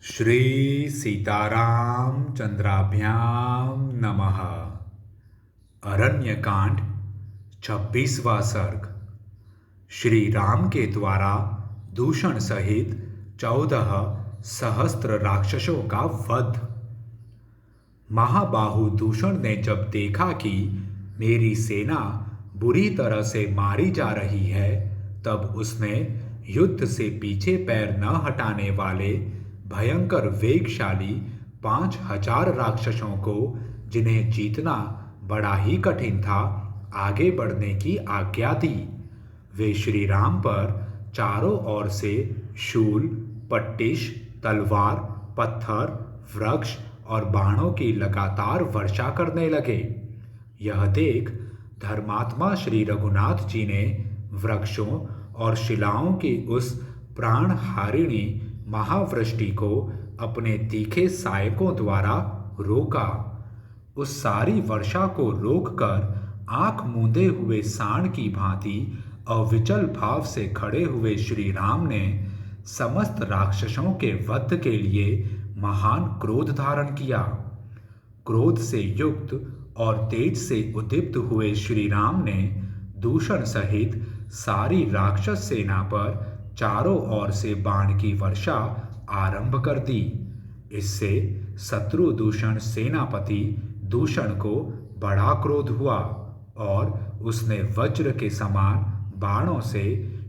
श्री सीताराम चंद्राभ्याम नमः। अरण्यकांड 26वां सर्ग। श्री राम के द्वारा दूषण सहित 14 सहस्त्र राक्षसों का वध। महाबाहु दूषण ने जब देखा कि मेरी सेना बुरी तरह से मारी जा रही है, तब उसने युद्ध से पीछे पैर न हटाने वाले भयंकर वेगशाली 5000 राक्षसों को, जिन्हें जीतना बड़ा ही कठिन था, आगे बढ़ने की आज्ञा दी। वे श्री राम पर चारों ओर से शूल, पट्टिश, तलवार, पत्थर, वृक्ष और बाणों की लगातार वर्षा करने लगे। यह देख धर्मात्मा श्री रघुनाथ जी ने वृक्षों और शिलाओं की उस प्राणहारिणी महावृष्टि को अपने तीखे सहायकों द्वारा रोका। उस सारी वर्षा को रोककर आंख मूंदे हुए सांड की भांति अविचल भाव से खड़े हुए श्री राम ने समस्त राक्षसों के वध के लिए महान क्रोध धारण किया। क्रोध से युक्त और तेज से उद्दीप्त हुए श्री राम ने दूषण सहित सारी राक्षस सेना पर चारों ओर से बाण की वर्षा आरंभ कर दी। इससे शत्रु दूषण सेनापति दूषण को बड़ा क्रोध हुआ और उसने वज्र के समान बाणों से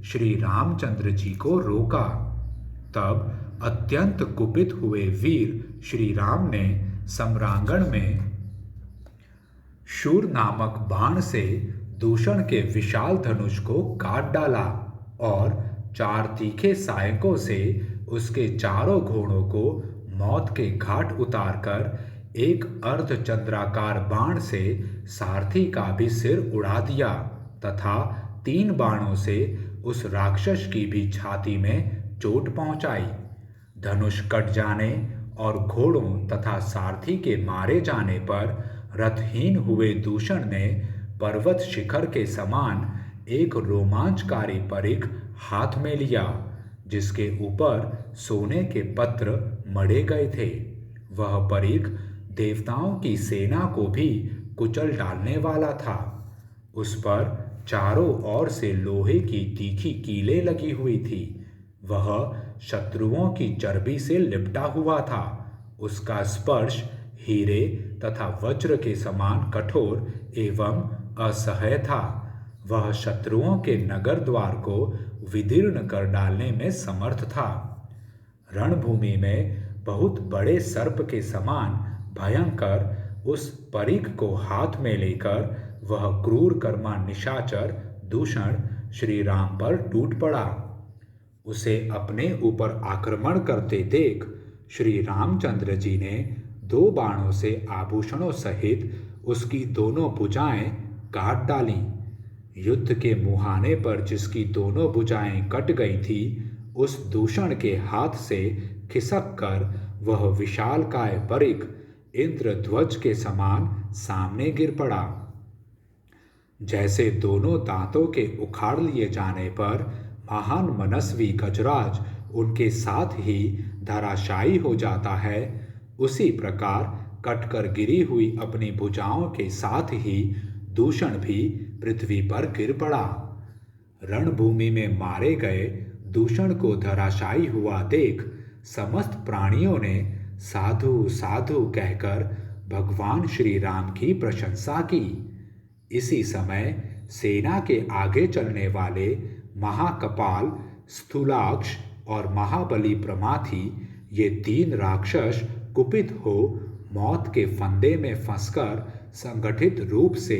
श्री रामचंद्र जी को रोका। तब अत्यंत कुपित हुए वीर श्री राम ने सम्रांगण में शूर नामक बाण से दूषण के विशाल धनुष को काट डाला और 4 तीखे सहायकों से उसके चारों घोड़ों को मौत के घाट उतारकर एक अर्धचंद्राकार बाण से सारथी का भी सिर उड़ा दिया तथा 3 बाणों से उस राक्षस की भी छाती में चोट पहुंचाई। धनुष कट जाने और घोड़ों तथा सारथी के मारे जाने पर रथहीन हुए दूषण ने पर्वत शिखर के समान एक रोमांचकारी परिख हाथ में लिया, जिसके ऊपर सोने के पत्र मढ़े गए थे। वह परिख देवताओं की सेना को भी कुचल डालने वाला था। उस पर चारों ओर से लोहे की तीखी कीलें लगी हुई थी। वह शत्रुओं की चर्बी से लिपटा हुआ था। उसका स्पर्श हीरे तथा वज्र के समान कठोर एवं असह्य था। वह शत्रुओं के नगर द्वार को विदीर्ण कर डालने में समर्थ था। रणभूमि में बहुत बड़े सर्प के समान भयंकर उस परिख को हाथ में लेकर वह क्रूर कर्मा निशाचर दूषण श्री राम पर टूट पड़ा। उसे अपने ऊपर आक्रमण करते देख श्री रामचंद्र जी ने 2 बाणों से आभूषणों सहित उसकी दोनों भुजाएं काट डाली। युद्ध के मुहाने पर जिसकी दोनों भुजाएं कट गई थी, उस दूषण के हाथ से खिसक कर वह विशालकाय परिख इंद्रध्वज के समान सामने गिर पड़ा। जैसे दोनों दांतों के उखाड़ लिए जाने पर महान मनस्वी गजराज उनके साथ ही धराशायी हो जाता है, उसी प्रकार कटकर गिरी हुई अपनी भुजाओं के साथ ही दूषण भी पृथ्वी पर गिर पड़ा। रणभूमि में मारे गए दूषण को धराशायी हुआ देख समस्त प्राणियों ने साधु साधु कहकर भगवान श्री राम की प्रशंसा की। इसी समय सेना के आगे चलने वाले महाकपाल, स्थूलाक्ष और महाबली प्रमाथी, ये 3 राक्षस कुपित हो मौत के फंदे में फंसकर संगठित रूप से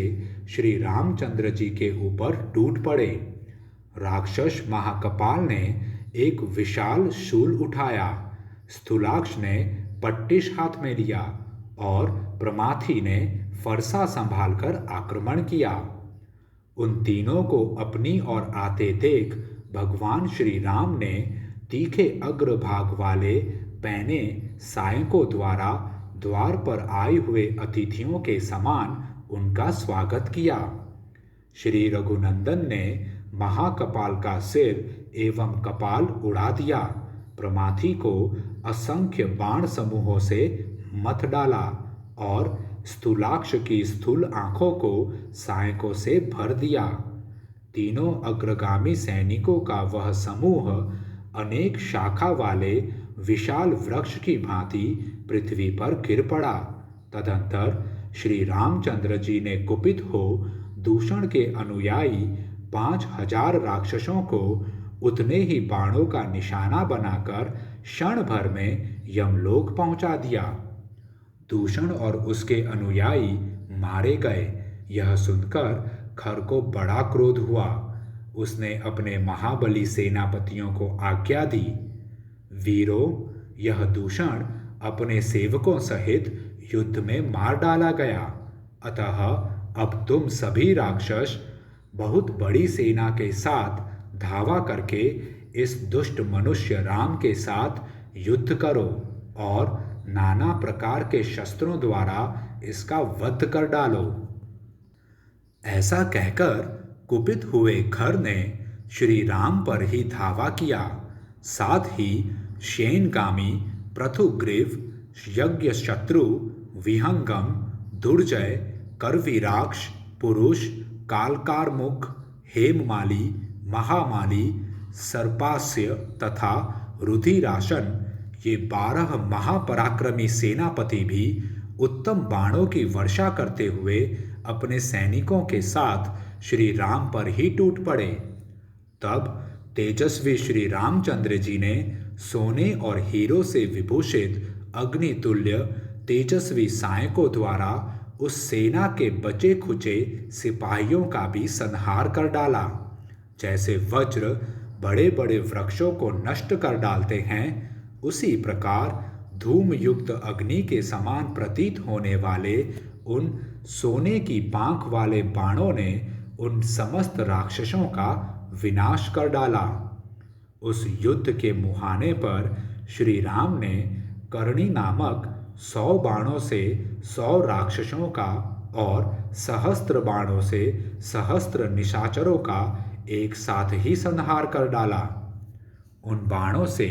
श्री रामचंद्र जी के ऊपर टूट पड़े। राक्षस महाकपाल ने एक विशाल शूल उठाया, स्थूलाक्ष ने पट्टिश हाथ में लिया और प्रमाथी ने फरसा संभालकर आक्रमण किया। उन तीनों को अपनी ओर आते देख भगवान श्री राम ने तीखे अग्रभाग वाले पैने सहायकों द्वारा द्वार पर आए हुए अतिथियों के समान उनका स्वागत किया। श्री रघुनंदन ने महाकपाल का सिर एवं कपाल उड़ा दिया प्रमाथि को असंख्य बाण समूहों से मथ डाला और स्थूलाक्ष की स्थूल आंखों को सायकों से भर दिया। तीनों अग्रगामी सैनिकों का वह समूह अनेक शाखा वाले विशाल वृक्ष की भांति पृथ्वी पर गिर पड़ा। तदंतर श्री रामचंद्र जी ने कुपित हो दूषण के अनुयायी 5000 राक्षसों को उतने ही बाणों का निशाना बनाकर क्षण भर में यमलोक पहुंचा दिया। दूषण और उसके अनुयायी मारे गए। यह सुनकर खर को बड़ा क्रोध हुआ। उसने अपने महाबली सेनापतियों को आज्ञा दी, वीरों, यह दूषण अपने सेवकों सहित युद्ध में मार डाला गया। अतः अब तुम सभी राक्षस बहुत बड़ी सेना के साथ धावा करके इस दुष्ट मनुष्य राम के साथ युद्ध करो और नाना प्रकार के शस्त्रों द्वारा इसका वध कर डालो। ऐसा कहकर कुपित हुए खर ने श्री राम पर ही धावा किया। साथ ही शेनगामी, पृथुग्रीव, यज्ञशत्रु, विहंगम, दुर्जय, करवीराक्ष, पुरुष, कालकारमुख, हेममाली, महामाली, सर्पास्य तथा रुधिरासन, ये 12 महापराक्रमी सेनापति भी उत्तम बाणों की वर्षा करते हुए अपने सैनिकों के साथ श्री राम पर ही टूट पड़े। तब तेजस्वी श्री रामचंद्र जी ने सोने और हीरो से विभूषित अग्नितुल्य तेजस्वी सायकों द्वारा उस सेना के बचे खुचे सिपाहियों का भी संहार कर डाला। जैसे वज्र बड़े बड़े वृक्षों को नष्ट कर डालते हैं, उसी प्रकार धूम युक्त अग्नि के समान प्रतीत होने वाले उन सोने की पांख वाले बाणों ने उन समस्त राक्षसों का विनाश कर डाला। उस युद्ध के मुहाने पर श्री राम ने करणी नामक 100 बाणों से 100 राक्षसों का और सहस्त्र बाणों से सहस्त्र निशाचरों का एक साथ ही संहार कर डाला। उन बाणों से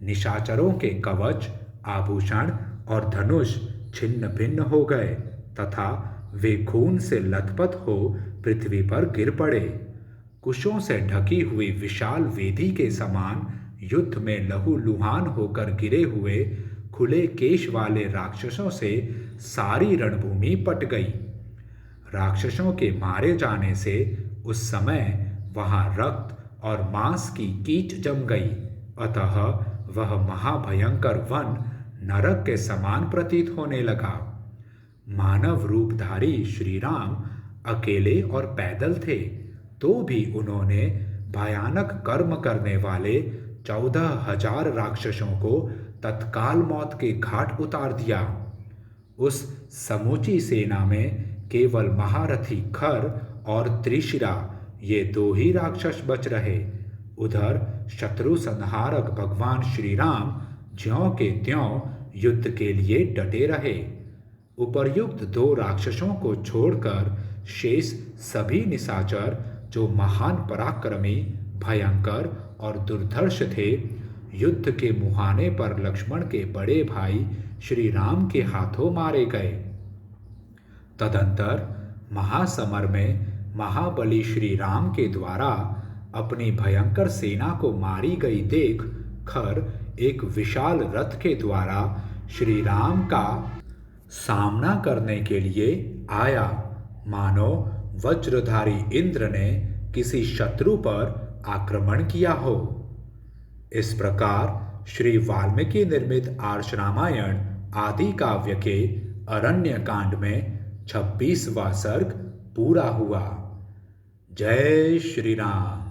निशाचरों के कवच, आभूषण और धनुष छिन्न भिन्न हो गए तथा वे खून से लथपथ हो पृथ्वी पर गिर पड़े। कुशों से ढकी हुई विशाल वेदी के समान युद्ध में लहूलुहान होकर गिरे हुए खुले केश वाले राक्षसों से सारी रणभूमि पट गई। राक्षसों के मारे जाने से उस समय वहां रक्त और मांस की कीच जम गई। अतः वह महाभयंकर वन नरक के समान प्रतीत होने लगा। मानव रूपधारी श्री राम अकेले और पैदल थे, तो भी उन्होंने भयानक कर्म करने वाले 14,000 राक्षसों को तत्काल मौत के घाट उतार दिया। उस समूची सेना में केवल महारथी खर और त्रिशिरा, ये 2 ही राक्षस बच रहे। उधर शत्रु संहारक भगवान श्री राम ज्यों के त्यों युद्ध के लिए डटे रहे। उपर्युक्त 2 राक्षसों को छोड़कर शेष सभी निशाचर, जो महान पराक्रमी, भयंकर और दुर्धर्ष थे, युद्ध के मुहाने पर लक्ष्मण के बड़े भाई श्री राम के हाथों मारे गए। तदंतर महासमर में महाबली श्री राम के द्वारा अपनी भयंकर सेना को मारी गई देख खर एक विशाल रथ के द्वारा श्री राम का सामना करने के लिए आया, मानो वज्रधारी इंद्र ने किसी शत्रु पर आक्रमण किया हो। इस प्रकार श्री वाल्मीकि निर्मित आर्ष रामायण आदि काव्य के अरण्य कांड में 26वां सर्ग पूरा हुआ। जय श्री राम।